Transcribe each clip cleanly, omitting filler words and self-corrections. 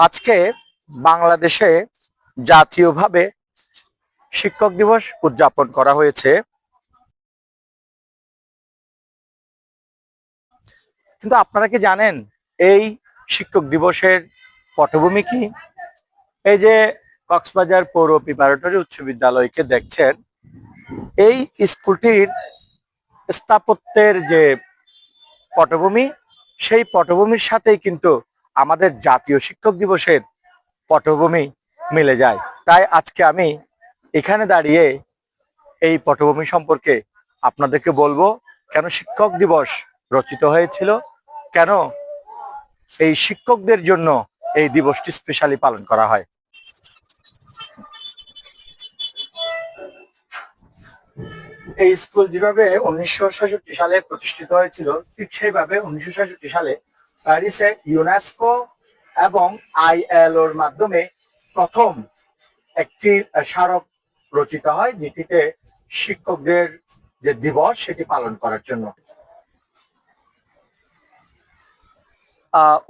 আজকে বাংলাদেশে জাতীয়ভাবে শিক্ষক দিবস উদযাপন করা হয়েছে। কিন্তু আপনারা কি জানেন এই শিক্ষক দিবসের পটভূমি কি? এই যে কক্সবাজার পৌর প্রিপারেটরি উচ্চ বিদ্যালয়কে দেখছেন, এই স্কুলটির স্থাপত্যের যে পটভূমি, সেই পটভূমির সাথেই কিন্তু আমাদের জাতীয় শিক্ষক দিবসের পটভূমি মিলে যায়। তাই আজকে আমি এখানে দাঁড়িয়ে এই পটভূমি সম্পর্কে আপনাদেরকে বলবো, কেন শিক্ষক দিবস রচিত হয়েছিল, কেন এই শিক্ষকদের জন্য এই দিবসটি স্পেশালি পালন করা হয়। এই স্কুল যেভাবে 1966 সালে প্রতিষ্ঠিত হয়েছিল, ঠিক সেইভাবে 1966 সালে প্যারিসে ইউনেস্কো এবং আইএলওর মাধ্যমে প্রথম একটি স্মারক রচিত হয়, যেটিতে শিক্ষকদের যে দিবস সেটি পালন করার জন্য।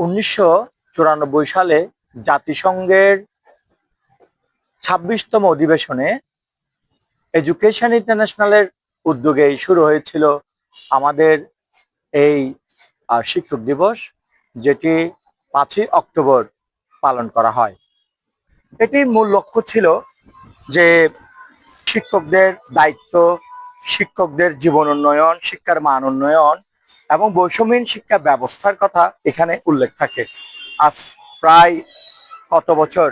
1994 সালে জাতিসংঘের 26তম অধিবেশনে এডুকেশন ইন্টারন্যাশনালের উদ্যোগেই শুরু হয়েছিল আমাদের এই শিক্ষক দিবস, যেটি 5ই অক্টোবর পালন করা হয়। এটি মূল লক্ষ্য ছিল যে শিক্ষকদের দায়িত্ব, শিক্ষকদের জীবন উন্নয়ন, শিক্ষার মান উন্নয়ন এবং বৈষম্যহীন শিক্ষা ব্যবস্থার কথা এখানে উল্লেখ থাকে। আজ প্রায় কত বছর,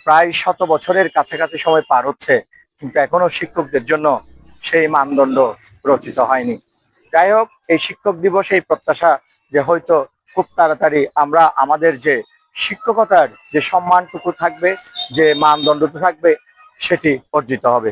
প্রায় 100 বছরের কাছাকাছি সময় পার হচ্ছে, কিন্তু এখনো শিক্ষকদের জন্য সেই মানদণ্ড রচিত হয়নি। যাই হোক, এই শিক্ষক দিবস এই প্রত্যাশা যে হয়তো খুব তাড়াতাড়ি আমরা আমাদের যে শিক্ষকতার যে সম্মানটুকু থাকবে, যে মানদণ্ডটা থাকবে, সেটি অর্জিত হবে।